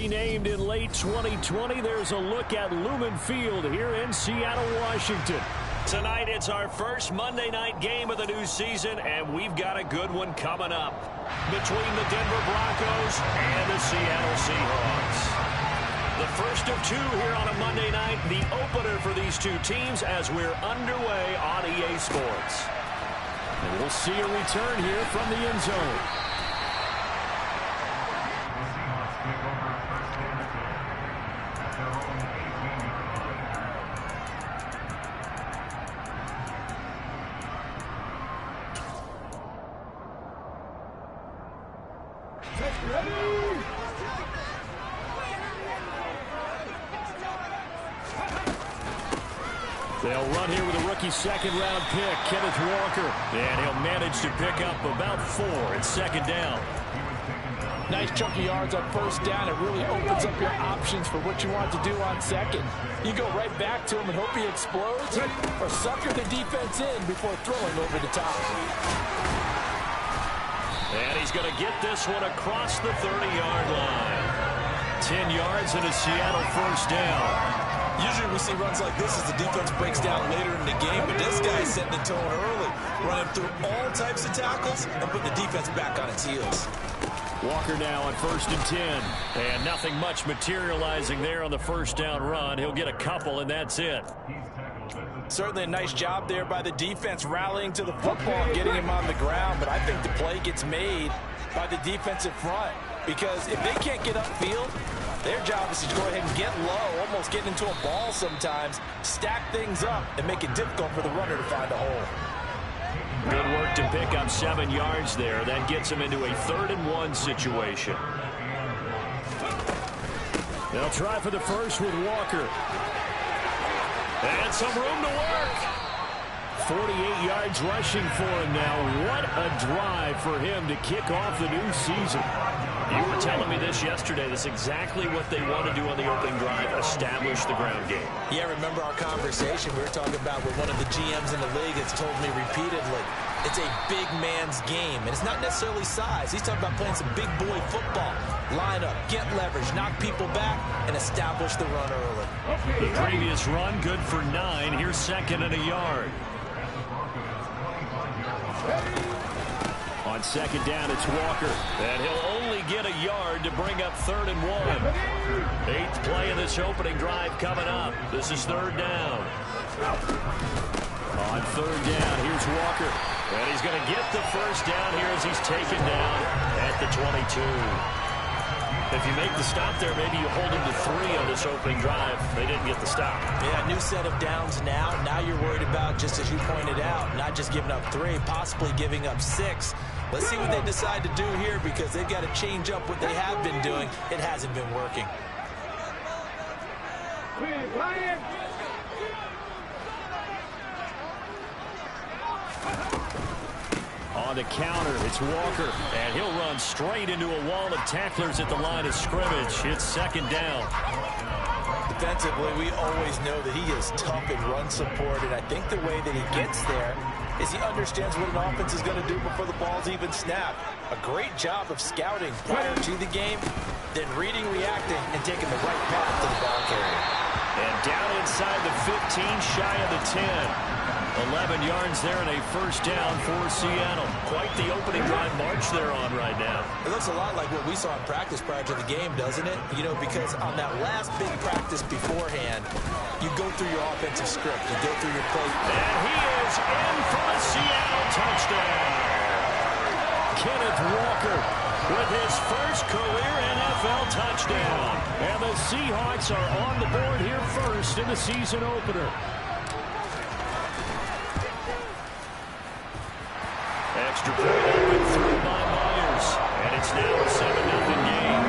renamed in late 2020, there's a look at Lumen Field here in Seattle, Washington. Tonight, it's our first Monday night game of the new season, and we've got a good one coming up between the Denver Broncos and the Seattle Seahawks. The first of two here on a Monday night, the opener for these two teams as we're underway on EA Sports. And we'll see a return here from the end zone. They'll run here with a rookie second-round pick, Kenneth Walker. And he'll manage to pick up about 4 at second down. Nice chunk of yards on first down. It really opens up your options for what you want to do on second. You go right back to him and hope he explodes or sucker the defense in before throwing over the top. And he's going to get this one across the 30-yard line. 10 yards and a Seattle first down. Usually we see runs like this as the defense breaks down later in the game, but this guy is setting the tone early, running through all types of tackles and putting the defense back on its heels. Walker now on 1st and 10. And nothing much materializing there on the first down run. He'll get a couple, and that's it. Certainly a nice job there by the defense rallying to the football and getting him on the ground, but I think the play gets made by the defensive front because if they can't get upfield, their job is to go ahead and get low, almost get into a ball sometimes, stack things up, and make it difficult for the runner to find a hole. Good work to pick up 7 yards there. That gets him into a 3rd and 1 situation. They'll try for the first with Walker. And some room to work. 48 yards rushing for him now. What a drive for him to kick off the new season. You were telling me this yesterday. That's exactly what they want to do on the opening drive, establish the ground game. Yeah, remember our conversation we were talking about with one of the GMs in the league that's told me repeatedly, it's a big man's game, and it's not necessarily size. He's talking about playing some big boy football. Line up, get leverage, knock people back, and establish the run early. The previous run, good for 9. Here's 2nd and a yard. On 2nd down, it's Walker. And he'll only get a yard to bring up 3rd and 1. 8th play of this opening drive coming up. This is 3rd down. On 3rd down, here's Walker. And he's going to get the first down here as he's taken down at the 22. If you make the stop there, maybe you hold him to 3 on this opening drive. They didn't get the stop. Yeah, new set of downs now. Now you're worried about, just as you pointed out, not just giving up 3, possibly giving up 6. Let's see what they decide to do here because they've got to change up what they have been doing. It hasn't been working. On the counter, it's Walker, and he'll run straight into a wall of tacklers at the line of scrimmage. It's 2nd down. Defensively, we always know that he is tough in run support, and I think the way that he gets there is he understands what an offense is going to do before the ball's even snapped. A great job of scouting prior to the game, then reading, reacting, and taking the right path to the ball carrier. And down inside the 15, shy of the 10. 11 yards there and a first down for Seattle. Quite the opening drive march they're on right now. It looks a lot like what we saw in practice prior to the game, doesn't it? You know, because on that last big practice beforehand, you go through your offensive script. You go through your play. And he is in for a Seattle touchdown. Kenneth Walker with his first career NFL touchdown. And the Seahawks are on the board here first in the season opener. Extra point open through by Myers. And it's now a 7-0 game.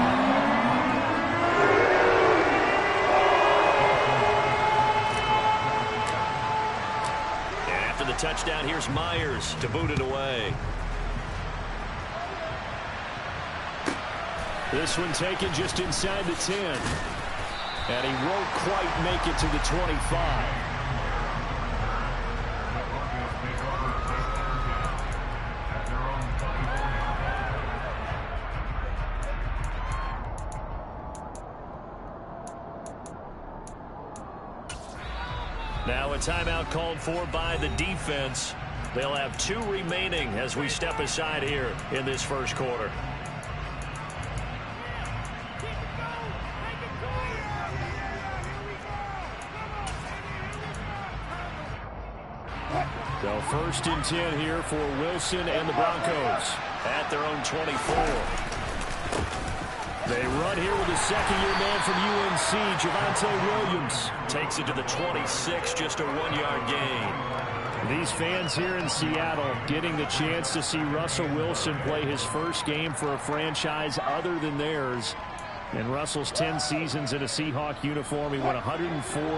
And after the touchdown, here's Myers to boot it away. This one taken just inside the 10. And he won't quite make it to the 25. Now a timeout called for by the defense. They'll have 2 remaining as we step aside here in this first quarter. So 1st and 10 here for Wilson and the Broncos at their own 24. They run here with a second-year man from UNC, Javonte Williams. Takes it to the 26, just a 1-yard gain. These fans here in Seattle getting the chance to see Russell Wilson play his first game for a franchise other than theirs. In Russell's 10 seasons in a Seahawk uniform, he went 104,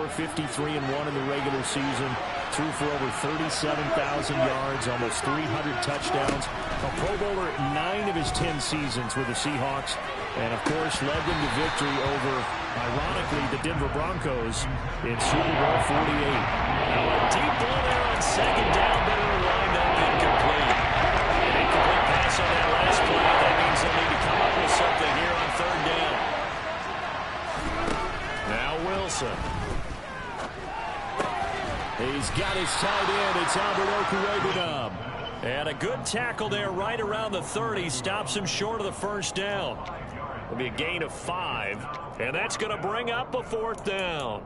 53-1 in the regular season. Threw for over 37,000 yards, almost 300 touchdowns. A Pro Bowler 9 of his 10 seasons with the Seahawks. And, of course, led them to victory over, ironically, the Denver Broncos in Super Bowl 48. Now a deep ball there on second down, but it'll wind up incomplete. An incomplete pass on that last play. That means they'll need to come up with something here on 3rd down. Now Wilson. He's got his tight end. It's Albert Okwuegbunam. And a good tackle there right around the 30. Stops him short of the 1st down. It'll be a gain of 5. And that's going to bring up a 4th down.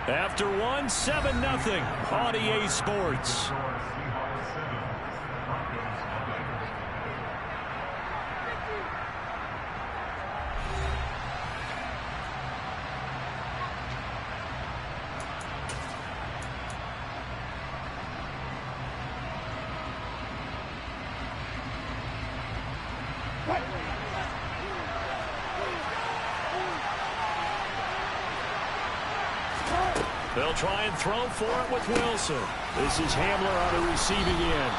After 1, 7-0 on EA Sports. They'll try and throw for it with Wilson. This is Hamler on the receiving end.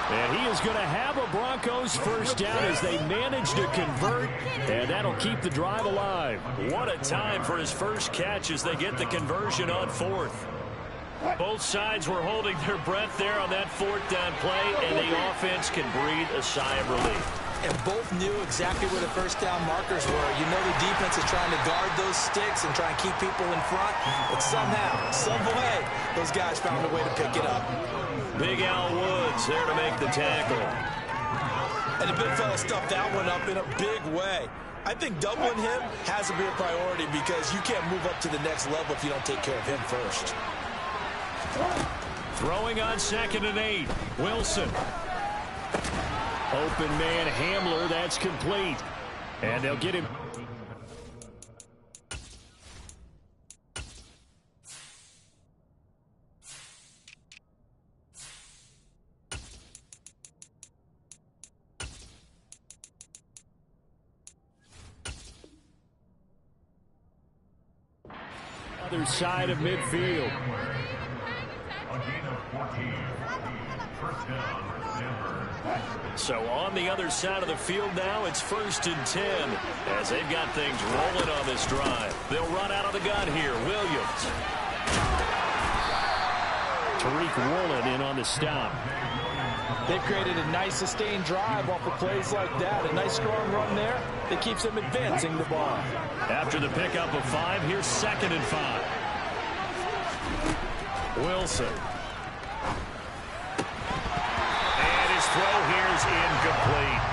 And he is going to have a Broncos 1st down as they manage to convert, and that'll keep the drive alive. What a time for his first catch as they get the conversion on 4th. Both sides were holding their breath there on that 4th down play, and the offense can breathe a sigh of relief. And both knew exactly where the 1st down markers were. You know the defense is trying to guard those sticks and try and keep people in front. But somehow, some way, those guys found a way to pick it up. Big Al Woods there to make the tackle. And the big fella stuffed that one up in a big way. I think doubling him has to be a priority because you can't move up to the next level if you don't take care of him first. Throwing on 2nd and 8. Wilson. Open man Hamler, that's complete. And they'll get him. Other side of midfield. So on the other side of the field now, it's 1st and 10 as they've got things rolling on this drive. They'll run out of the gun here. Williams. Tariq Woolen in on the stop. They've created a nice sustained drive off of plays like that. A nice strong run there that keeps them advancing the ball. After the pickup of 5, here's 2nd and 5. Wilson. Throw here is incomplete.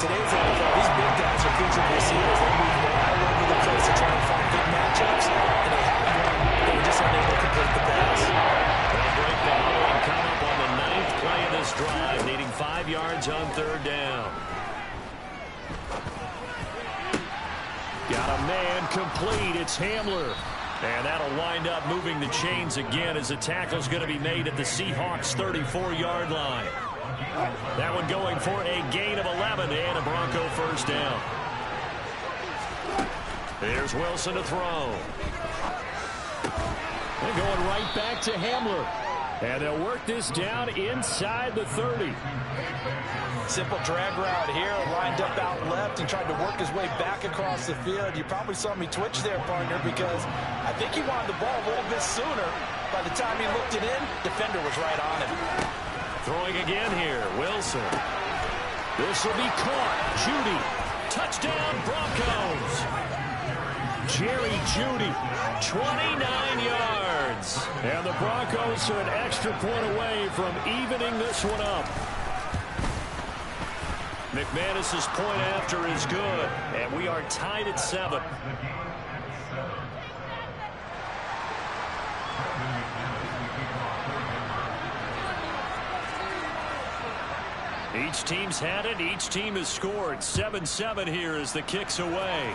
Today's NFL, these big guys are featured receivers. They move all over the place to try and find good matchups, and they have one. They were just unable to complete the pass. They'll break the huddle and come up on the 9th play of this drive, needing 5 yards on 3rd down. Got a man complete. It's Hamler. And that'll wind up moving the chains again as the tackle's going to be made at the Seahawks' 34-yard line. That one going for a gain of 11 and a Bronco 1st down. Here's Wilson to throw. They're going right back to Hamler. And they'll work this down inside the 30. Simple drag route here, lined up out left and tried to work his way back across the field. You probably saw me twitch there, partner, because I think he wanted the ball a little bit sooner. By the time he looked it in, defender was right on him. Throwing again here, Wilson. This will be caught. Judy. Touchdown, Broncos. Jerry Judy, 29 yards. And the Broncos are an extra point away from evening this one up. McManus's point after is good, and we are tied at 7. Each team's had it. Each team has scored. 7-7 here as the kick's away.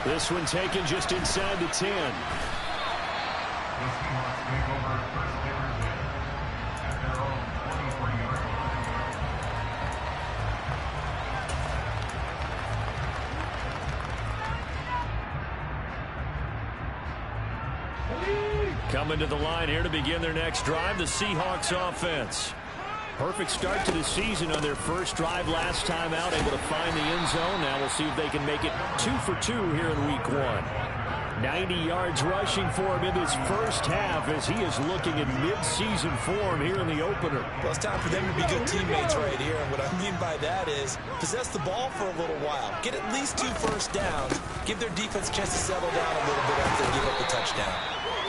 This one taken just inside the 10. Coming to the line here to begin their next drive, the Seahawks offense. Perfect start to the season on their first drive last time out, able to find the end zone. Now we'll see if they can make it 2 for 2 here in week 1. 90 yards rushing for him in this first half as he is looking in mid-season form here in the opener. Well, it's time for them to be good teammates right here. And what I mean by that is possess the ball for a little while. Get at least 2 first downs. Give their defense a chance to settle down a little bit after they give up the touchdown.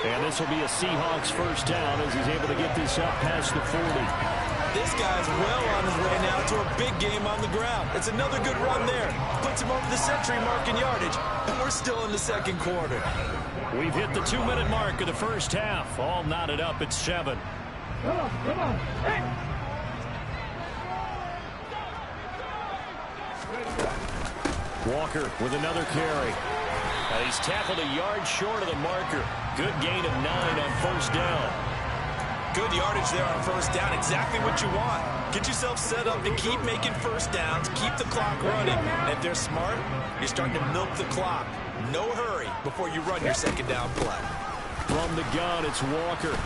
And this will be a Seahawks first down as he's able to get this up past the 40. This guy's well on his way now to a big game on the ground. It's another good run there. Puts him over the century mark in yardage, and we're still in the second quarter. We've hit the 2-minute mark of the first half. All knotted up at 7. Come on. Hey. Walker with another carry. And he's tackled a yard short of the marker. Good gain of 9 on first down. Good yardage there on first down. Exactly what you want. Get yourself set up to keep making first downs, keep the clock running. And if they're smart, you're starting to milk the clock. No hurry before you run your second down play. From the gun, it's Walker.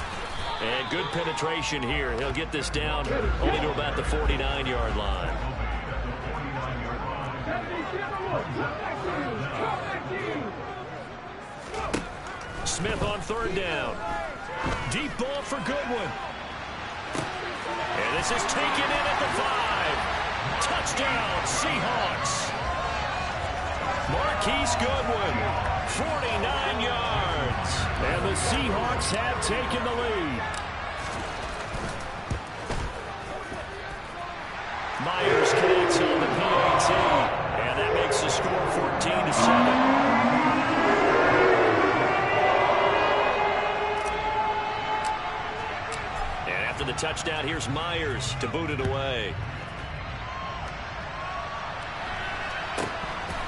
And good penetration here. He'll get this down only to about the 49-yard line. Smith on third down. Deep ball for Goodwin. And this is taken in at the 5. Touchdown, Seahawks. Marquise Goodwin, 49 yards. And the Seahawks have taken the lead. Myers connects on the PAT. And that makes the score 14-7. After the touchdown, here's Myers to boot it away.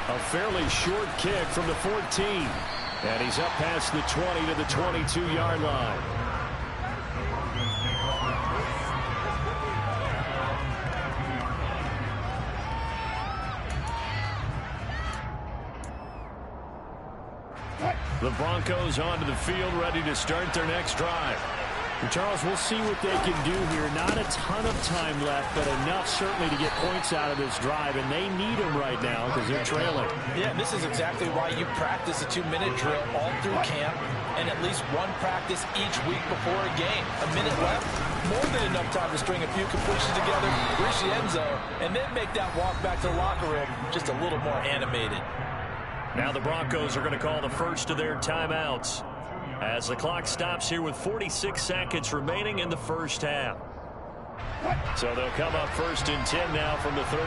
A fairly short kick from the 14. And he's up past the 20 to the 22-yard line. The Broncos onto the field, ready to start their next drive. And Charles, we'll see what they can do here. Not a ton of time left, but enough certainly to get points out of this drive, and they need them right now because they're trailing. Yeah, and this is exactly why you practice a 2-minute drill all through camp and at least one practice each week before a game. A minute left, more than enough time to string a few completions together, reach the end zone, and then make that walk back to the locker room just a little more animated. Now the Broncos are going to call the first of their timeouts as the clock stops here with 46 seconds remaining in the first half. So they'll come up first and 10 now from the 33.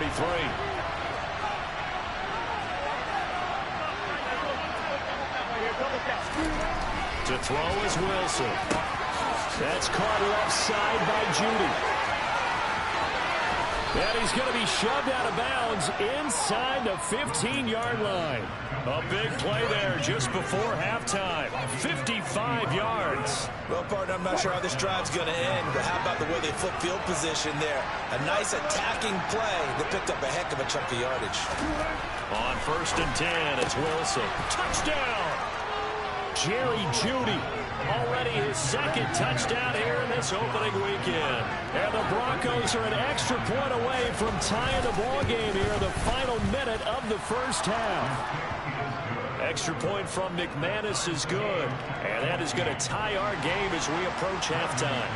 To throw is Wilson. That's caught left side by Judy. And he's going to be shoved out of bounds inside the 15-yard line. A big play there just before halftime. 55 yards. Well, partner, I'm not sure how this drive's going to end, but how about the way they flip field position there? A nice attacking play that picked up a heck of a chunk of yardage. On first and 10, it's Wilson. Touchdown! Jerry Judy. Already his second touchdown here in this opening weekend. And the Broncos are an extra point away from tying the ball game here in the final minute of the first half. Extra point from McManus is good. And that is going to tie our game as we approach halftime.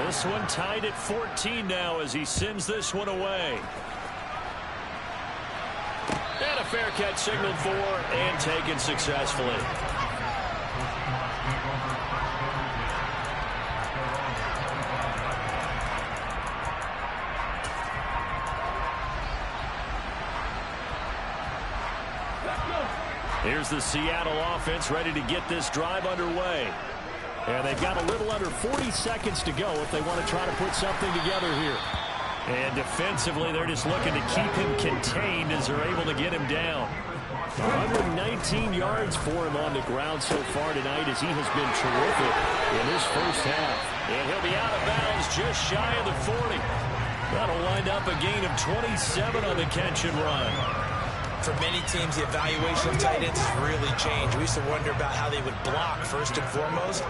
This one tied at 14 now as he sends this one away. And a fair catch signaled for and taken successfully. Here's the Seattle offense ready to get this drive underway. And they've got a little under 40 seconds to go if they want to try to put something together here. And defensively, they're just looking to keep him contained as they're able to get him down. 119 yards for him on the ground so far tonight as he has been terrific in this first half. And he'll be out of bounds just shy of the 40. That'll wind up a gain of 27 on the catch and run. For many teams, the evaluation of tight ends has really changed. We used to wonder about how they would block first and foremost.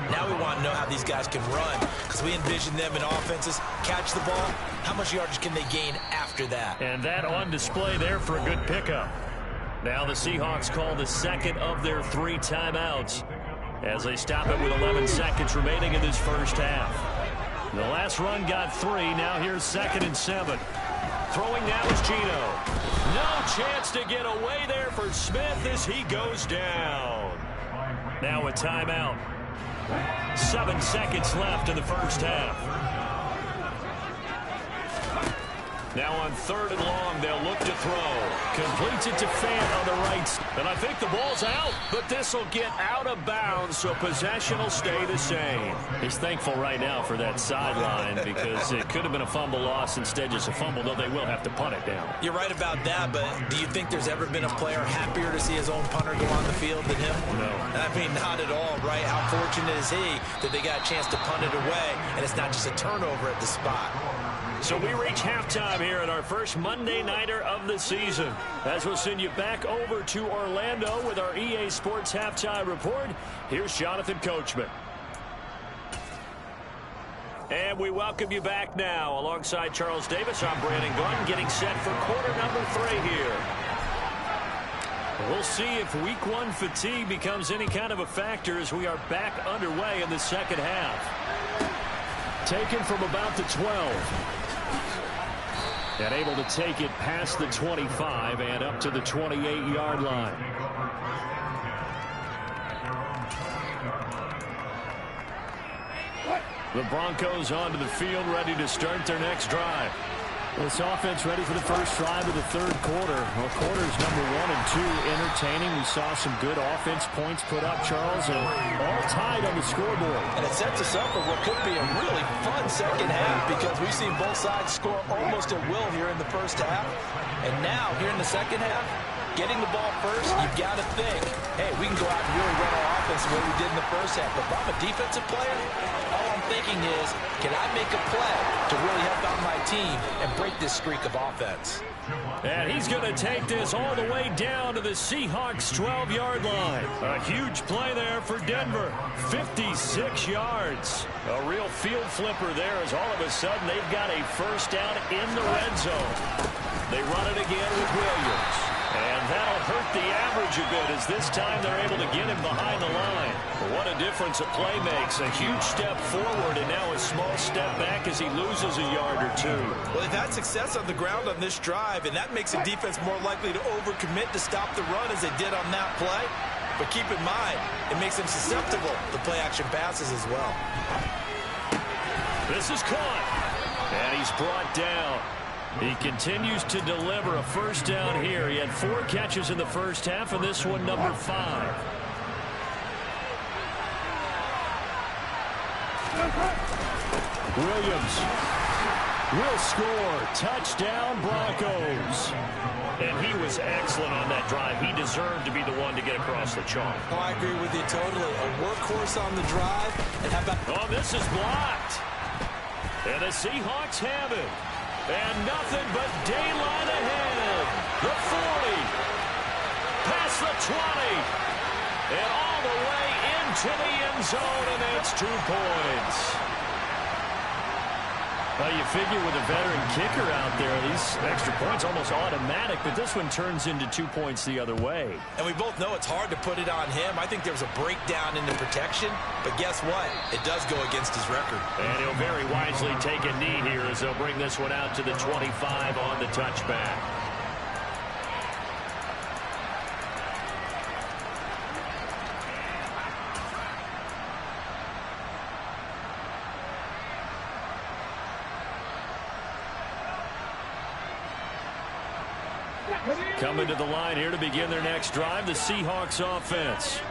Now we want to know how these guys can run because we envision them in offenses catch the ball. How much yardage can they gain after that? And that on display there for a good pickup. Now the Seahawks call the second of their 3 timeouts as they stop it with 11 seconds remaining in this first half. The last run got 3. Now here's 2nd and 7. Throwing now is Gino. No chance to get away there for Smith as he goes down. Now a timeout. 7 seconds left in the first half. Now on 3rd and long, they'll look to throw. Completes it to Fant on the right. And I think the ball's out, but this will get out of bounds, so possession will stay the same. He's thankful right now for that sideline because it could have been a fumble loss, instead just a fumble, though they will have to punt it down. You're right about that, but do you think there's ever been a player happier to see his own punter go on the field than him? No. I mean, not at all, right? How fortunate is he that they got a chance to punt it away, and it's not just a turnover at the spot. So we reach halftime here at our first Monday Nighter of the season. As we'll send you back over to Orlando with our EA Sports Halftime Report, here's Jonathan Coachman. And we welcome you back now. Alongside Charles Davis, I'm Brandon Glenn, getting set for quarter number 3 here. We'll see if week 1 fatigue becomes any kind of a factor as we are back underway in the second half. Taken from about the 12. And able to take it past the 25 and up to the 28-yard line. The Broncos onto the field, ready to start their next drive. This offense ready for the first drive of the 3rd quarter. Well, quarters number 1 and 2 entertaining. We saw some good offense points put up, Charles, and all tied on the scoreboard. And it sets us up for what could be a really fun second half because we've seen both sides score almost at will here in the first half. And now, here in the second half, getting the ball first, you've got to think, hey, we can go out and really run our offense the way we did in the first half. But if I'm a defensive player, all I'm thinking is, can I make a play to really help out my team and break this streak of offense? And he's going to take this all the way down to the Seahawks' 12-yard line. A huge play there for Denver. 56 yards. A real field flipper there as all of a sudden they've got a first down in the red zone. They run it again with Williams. And that'll hurt the average a bit as this time they're able to get him behind the line. What a difference a play makes. A huge step forward and now a small step back as he loses a yard or 2. Well, they've had success on the ground on this drive, and that makes the defense more likely to overcommit to stop the run as they did on that play. But keep in mind, it makes them susceptible to play-action passes as well. This is caught. And he's brought down. He continues to deliver a first down here. He had 4 catches in the first half, and this one number 5. Williams will score. Touchdown, Broncos. And he was excellent on that drive. He deserved to be the one to get across the chalk. Oh, I agree with you totally. A workhorse on the drive. And how about... Oh, this is blocked. And the Seahawks have it. And nothing but daylight ahead. The 40. Past the 20. And all the way into the end zone, and it's 2 points. Well, you figure with a veteran kicker out there, these extra points almost automatic, but this one turns into 2 points the other way. And we both know it's hard to put it on him. I think there was a breakdown in the protection, but guess what? It does go against his record. And he'll very wisely take a knee here as they'll bring this one out to the 25 on the touchback. Coming to the line here to begin their next drive, the Seahawks offense.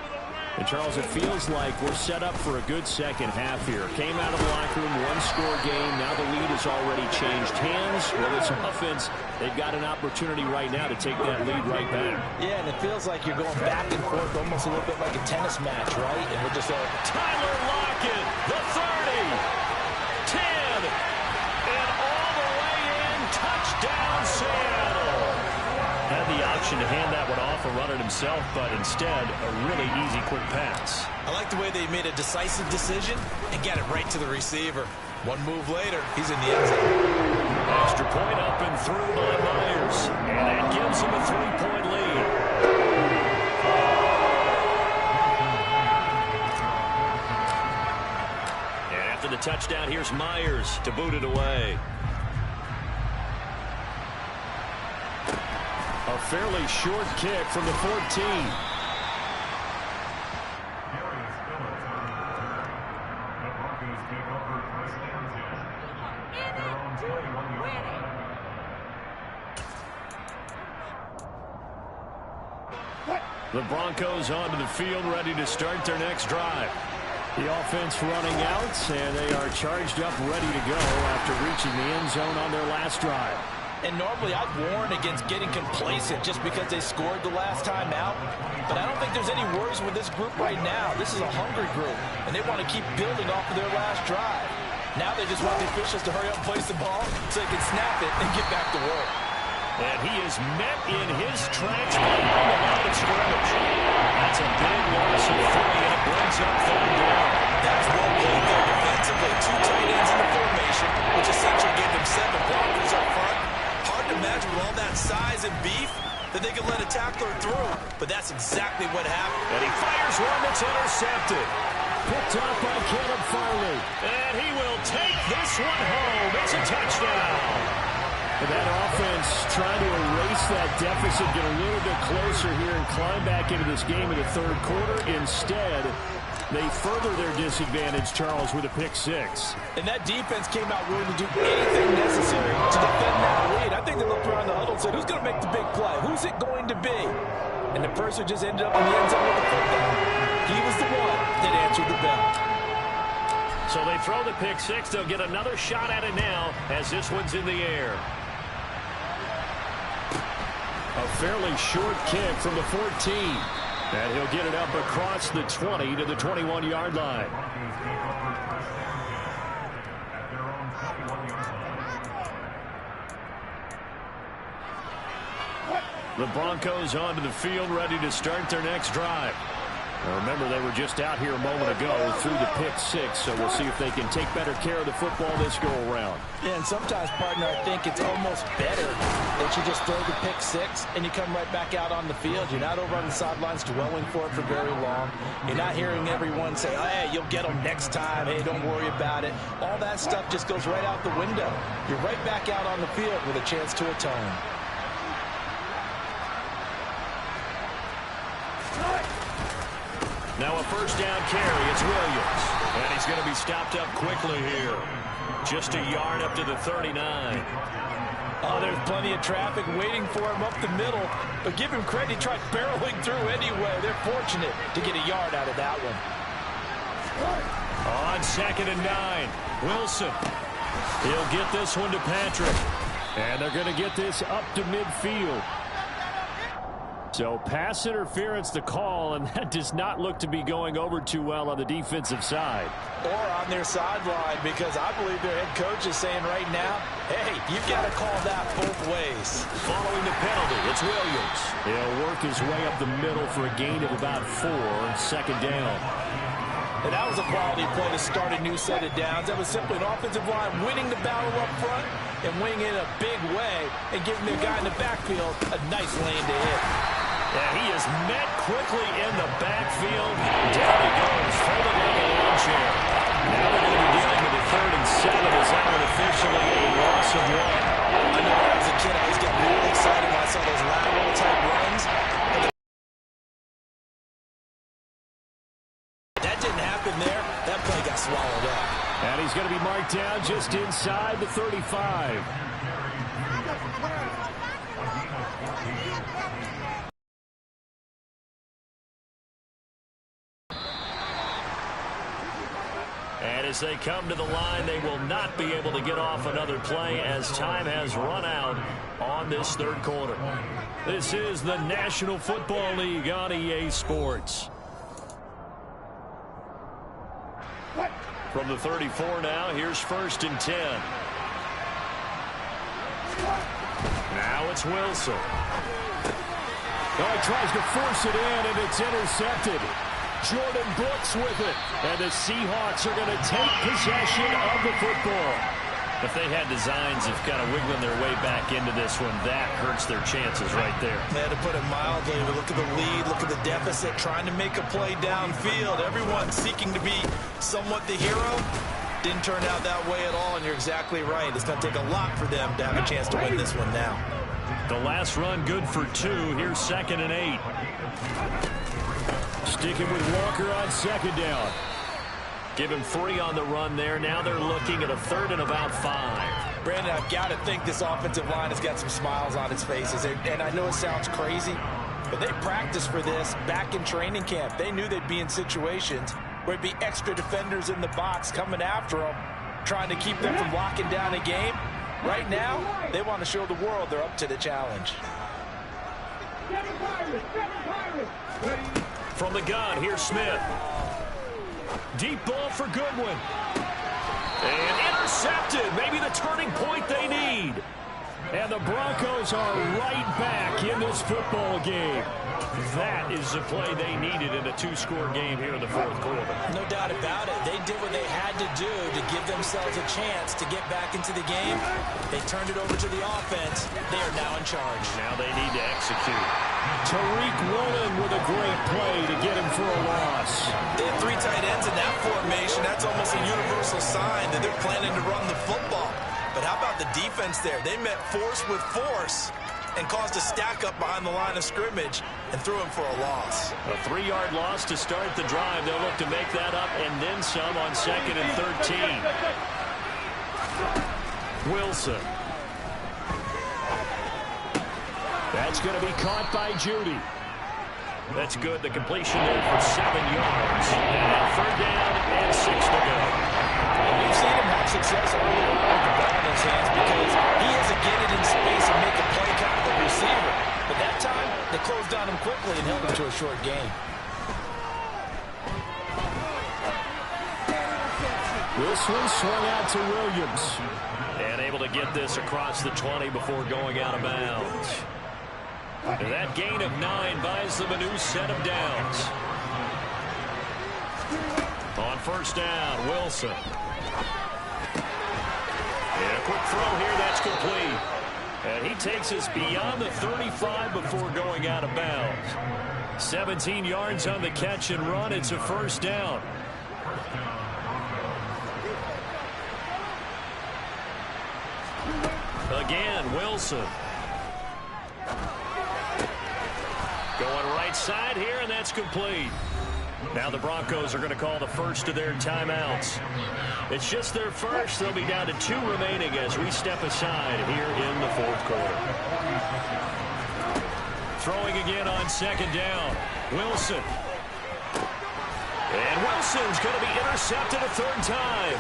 And, Charles, it feels like we're set up for a good second half here. Came out of the locker room, one-score game. Now the lead has already changed hands. Well, this offense, they've got an opportunity right now to take that lead right back. Yeah, and it feels like you're going back and forth almost a little bit like a tennis match, right? And we're just Tyler Lockett, the 30, 10, and all the way in, touchdown Seattle. Had the option to hand that one off or run it himself, but instead, a really easy, quick pass. I like the way they made a decisive decision and got it right to the receiver. One move later, he's in the end zone. Extra point up and through by Myers, and that gives him a 3-point lead. And after the touchdown, here's Myers to boot it away. A fairly short kick from the 14. The Broncos onto the field, ready to start their next drive. The offense running out, and they are charged up, ready to go after reaching the end zone on their last drive. And normally I'd warn against getting complacent just because they scored the last time out. But I don't think there's any worries with this group right now. This is a hungry group, and they want to keep building off of their last drive. Now they just want the officials to hurry up and place the ball so they can snap it and get back to work. And he is met in his tracks behind the line of scrimmage. That's a big loss of 3, and it brings up 3rd down. That's well played there defensively. 2 tight ends in the formation, which essentially gave them 7 blockers up front. Hard to imagine with all that size and beef that they could let a tackler through, but that's exactly what happened. And he fires one that's intercepted. Picked up by Caleb Farley. And he will take this one home. It's a touchdown. And that offense trying to erase that deficit, get a little bit closer here and climb back into this game in the 3rd quarter. Instead, they further their disadvantage, Charles, with a pick 6. And that defense came out willing to do anything necessary to defend that lead. I think they looked around the huddle and said, who's going to make the big play? Who's it going to be? And the person just ended up in the end zone with the football. He was the one that answered the bell. So they throw the pick 6. They'll get another shot at it now as this one's in the air. A fairly short kick from the 14. And he'll get it up across the 20 to the 21-yard line. The Broncos onto the field, ready to start their next drive. Now remember, they were just out here a moment ago through the pick 6, so we'll see if they can take better care of the football this go-around. Yeah, and sometimes, partner, I think it's almost better that you just throw the pick 6 and you come right back out on the field. You're not over on the sidelines dwelling for it for very long. You're not hearing everyone say, oh, hey, you'll get them next time. Hey, don't worry about it. All that stuff just goes right out the window. You're right back out on the field with a chance to atone. Now a 1st down carry. It's Williams. And he's going to be stopped up quickly here. Just a yard up to the 39. Oh, there's plenty of traffic waiting for him up the middle. But give him credit, he tried barreling through anyway. They're fortunate to get a yard out of that one. On 2nd and 9, Wilson. He'll get this one to Patrick. And they're going to get this up to midfield. So pass interference the call, and that does not look to be going over too well on the defensive side. Or on their sideline, because I believe their head coach is saying right now, hey, you've got to call that both ways. Following the penalty, it's Williams. He'll work his way up the middle for a gain of about 4, 2nd down. And that was a quality play to start a new set of downs. That was simply an offensive line winning the battle up front and winning in a big way and giving their guy in the backfield a nice lane to hit. Yeah, he is met quickly in the backfield. Down he goes, folded like a lawn chair. Now they're going to be dealing with a 3rd and 7 as that one officially a loss of 1. I know when I was a kid, I always got really excited when I saw those lateral type runs. That didn't happen there. That play got swallowed up. And he's going to be marked down just inside the 35. And as they come to the line, they will not be able to get off another play as time has run out on this 3rd quarter. This is the National Football League on EA Sports. From the 34 now, here's 1st and 10. Now it's Wilson. Oh, he tries to force it in, and it's intercepted. Jordan Brooks with it. And the Seahawks are going to take possession of the football. If they had designs of kind of wiggling their way back into this one, that hurts their chances right there. They had to put it mildly, but look at the lead, look at the deficit, trying to make a play downfield. Everyone seeking to be somewhat the hero. Didn't turn out that way at all, and you're exactly right. It's going to take a lot for them to have a chance to win this one now. The last run good for 2. Here's 2nd and 8. Sticking with Walker on 2nd down. Give him 3 on the run there. Now they're looking at a 3rd and about 5. Brandon, I've got to think this offensive line has got some smiles on its faces. And I know it sounds crazy, but they practiced for this back in training camp. They knew they'd be in situations where it'd be extra defenders in the box coming after them, trying to keep them from locking down a game. Right now, they want to show the world they're up to the challenge. From the gun, here's Smith. Deep ball for Goodwin. And intercepted. Maybe the turning point they need. And the Broncos are right back in this football game. That is the play they needed in a 2-score game here in the 4th quarter. No doubt about it. They did what they had to do to give themselves a chance to get back into the game. They turned it over to the offense. They are now in charge. Now they need to execute. Tariq Woolen with a great play to get him for a loss. They have 3 tight ends in that formation. That's almost a universal sign that they're planning to run the football. But how about the defense there? They met force with force and caused a stack up behind the line of scrimmage and threw him for a loss. A 3-yard loss to start the drive. They'll look to make that up and then some on 2nd and 13. Wilson. That's going to be caught by Judy. That's good. The completion there for 7 yards. And 3rd down and 6 to go. We've seen him have success early on with the ball in his hands because he has to get it in space and make a play count for the receiver. But that time, they closed on him quickly and held him to a short gain. This one swung out to Williams. And able to get this across the 20 before going out of bounds. And that gain of 9 buys them a new set of downs. On 1st down, Wilson. And a quick throw here, that's complete. And he takes us beyond the 35 before going out of bounds. 17 yards on the catch and run. It's a 1st down. Again, Wilson. Going right side here, and that's complete. Now the Broncos are going to call the first of their timeouts. It's just their first. They'll be down to 2 remaining as we step aside here in the 4th quarter. Throwing again on 2nd down. Wilson. And Wilson's going to be intercepted a 3rd time.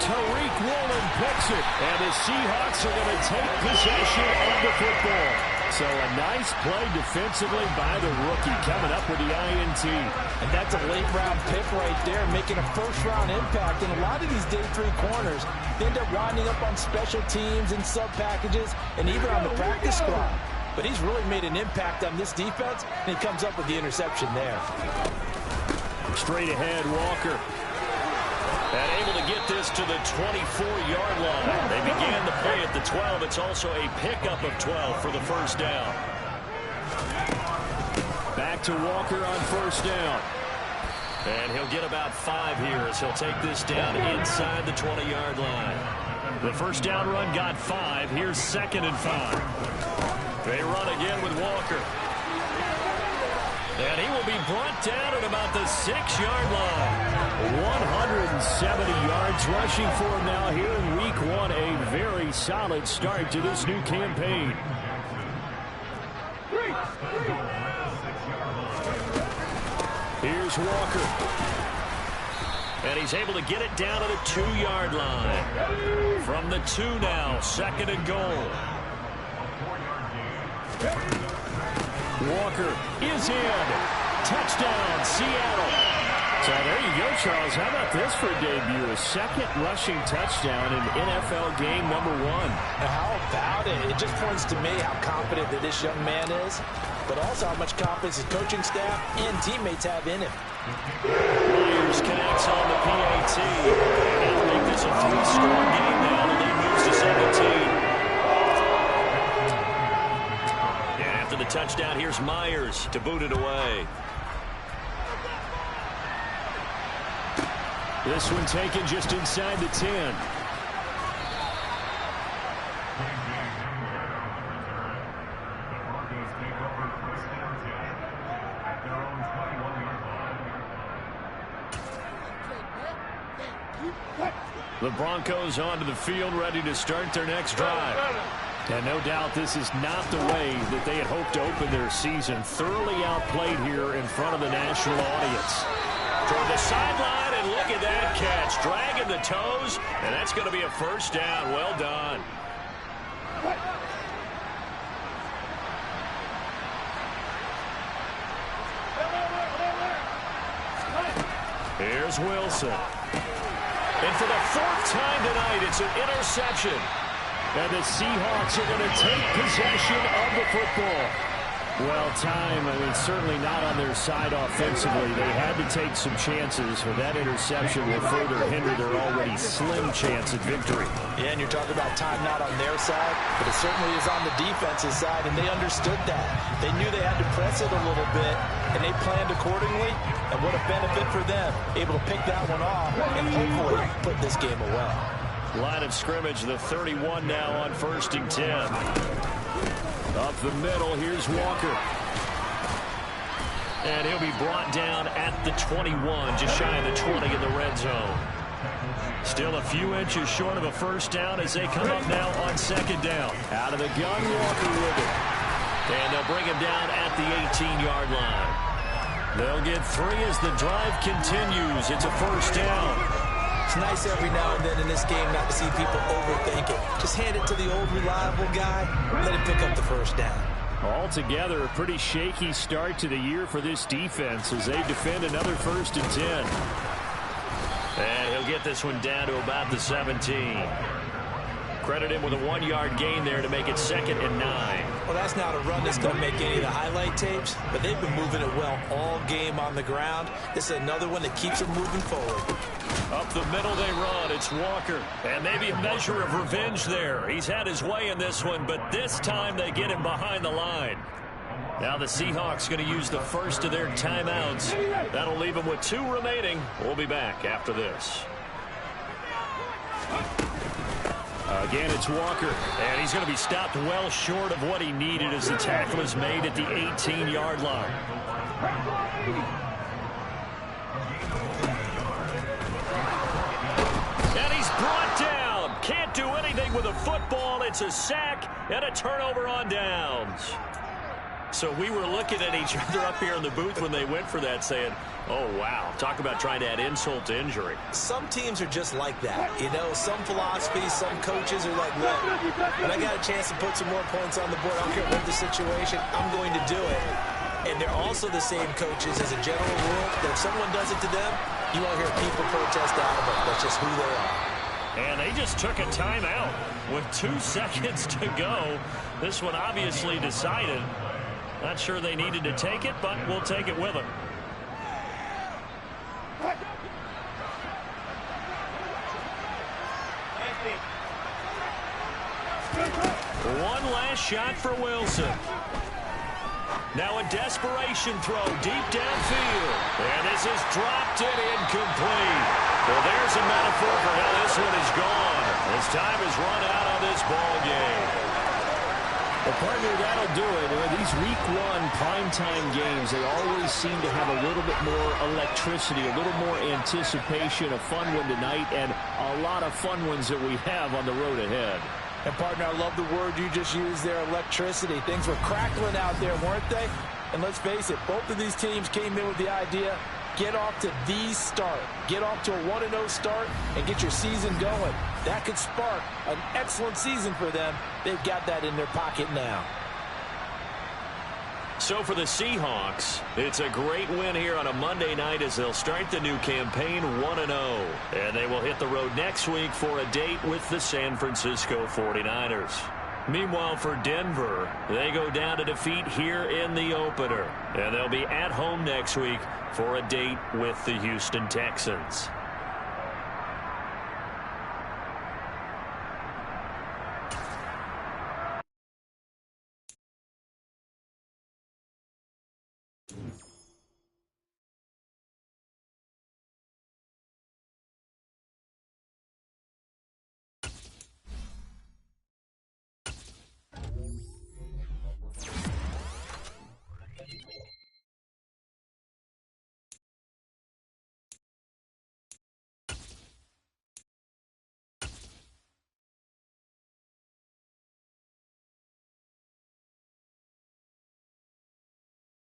Tariq Woolen picks it, and the Seahawks are going to take possession of the football. So a nice play defensively by the rookie coming up with the INT. And that's a late-round pick right there, making a first-round impact. And a lot of these day 3 corners, they end up winding up on special teams and sub-packages and even on the practice squad. But he's really made an impact on this defense, and he comes up with the interception there. Straight ahead, Walker. And able to get this to the 24-yard line. They began the play at the 12. It's also a pickup of 12 for the first down. Back to Walker on first down. And he'll get about 5 here as he'll take this down inside the 20-yard line. The first down run got 5. Here's 2nd and 5. They run again with Walker. And he will be brought down at about the 6-yard line. 170 yards rushing for him now here in week 1. A very solid start to this new campaign. Here's Walker. And he's able to get it down to the 2-yard line. From the 2 now, 2nd and goal. Walker is in. Touchdown, Seattle. So there you go, Charles. How about this for a debut? A 2nd rushing touchdown in NFL game number 1. How about it? It just points to me how confident that this young man is, but also how much confidence his coaching staff and teammates have in him. Myers connects on the PAT. That'll make this a 3-score game now. The lead moves to 17. The touchdown, here's Myers to boot it away. This one taken just inside the 10. The Broncos onto the field, ready to start their next drive. And no doubt this is not the way that they had hoped to open their season. Thoroughly outplayed here in front of the national audience. Toward the sideline, and look at that catch. Dragging the toes, and that's going to be a first down. Well done. Here's Wilson. And for the 4th time tonight, it's an interception. And the Seahawks are going to take possession of the football. Well, time, certainly not on their side offensively. They had to take some chances, but that interception will further hinder their already slim chance at victory. Yeah, and you're talking about time not on their side, but it certainly is on the defensive side, and they understood that. They knew they had to press it a little bit, and they planned accordingly, and what a benefit for them, able to pick that one off and hopefully put this game away. Line of scrimmage, the 31 now on 1st and 10. Up the middle, here's Walker. And he'll be brought down at the 21, just shy of the 20 in the red zone. Still a few inches short of a first down as they come up now on 2nd down. Out of the gun, Walker with it. And they'll bring him down at the 18-yard line. They'll get 3 as the drive continues. It's a first down. It's nice every now and then in this game not to see people overthink it. Just hand it to the old reliable guy, let him pick up the first down. Altogether, a pretty shaky start to the year for this defense as they defend another 1st and 10. And he'll get this one down to about the 17. Credit him with a 1-yard gain there to make it 2nd and 9. Well, that's not a run that's going to make any of the highlight tapes, but they've been moving it well all game on the ground. This is another one that keeps them moving forward. Up the middle they run. It's Walker. And maybe a measure of revenge there. He's had his way in this one, but this time they get him behind the line. Now the Seahawks going to use the first of their timeouts. That'll leave them with 2 remaining. We'll be back after this. Again, it's Walker, and he's going to be stopped well short of what he needed as the tackle is made at the 18-yard line. And he's brought down. Can't do anything with a football. It's a sack and a turnover on downs. So we were looking at each other up here in the booth when they went for that saying, oh, wow, talk about trying to add insult to injury. Some teams are just like that. You know, some philosophies, some coaches are like, look, when I got a chance to put some more points on the board, I don't care what the situation, I'm going to do it. And they're also the same coaches as a general rule that if someone does it to them, you won't hear people protest out of it. That's just who they are. And they just took a timeout with 2 seconds to go. This one obviously decided. Not sure they needed to take it, but we'll take it with them. one last shot for Wilson. Now a desperation throw deep downfield. And this is dropped and incomplete. Well, there's a metaphor for how this one is gone. As time has run out on this ball game. Well, partner, that'll do it. These week one primetime games, they always seem to have a little bit more electricity, a little more anticipation. A fun one tonight, and a lot of fun ones that we have on the road ahead. And, partner, I love the word you just used there, electricity. Things were crackling out there, weren't they? And let's face it, both of these teams came in with the idea, get off to the start. Get off to a 1-0 start and get your season going. That could spark an excellent season for them. They've got that in their pocket now. So for the Seahawks, it's a great win here on a Monday night as they'll start the new campaign 1-0. And they will hit the road next week for a date with the San Francisco 49ers. Meanwhile, for Denver, they go down to defeat here in the opener. And they'll be at home next week for a date with the Houston Texans.